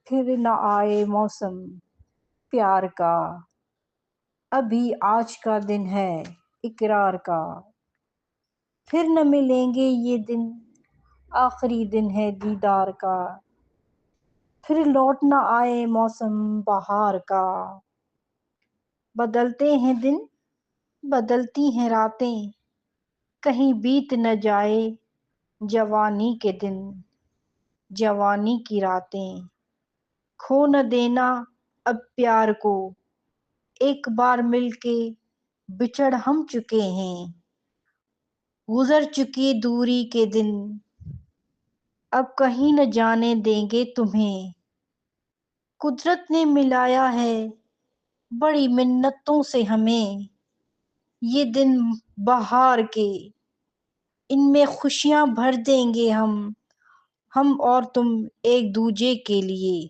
پھر نہ آئے موسم پیار کا، ابھی آج کا دن ہے اقرار کا۔ پھر نہ ملیں گے یہ دن، آخری دن ہے دیدار کا۔ پھر لوٹ نہ آئے موسم بہار کا۔ بدلتے ہیں دن، بدلتی ہیں راتیں، کہیں بیت نہ جائے جوانی کے دن، جوانی کی راتیں۔ کھو نہ دینا اب پیار کو، ایک بار مل کے بچھڑ ہم چکے ہیں۔ گزر چکے دوری کے دن، اب کہیں نہ جانے دیں گے تمہیں۔ قدرت نے ملایا ہے بڑی منتوں سے ہمیں، یہ دن بہار کے، ان میں خوشیاں بھر دیں گے ہم اور تم ایک دوجے کے لیے۔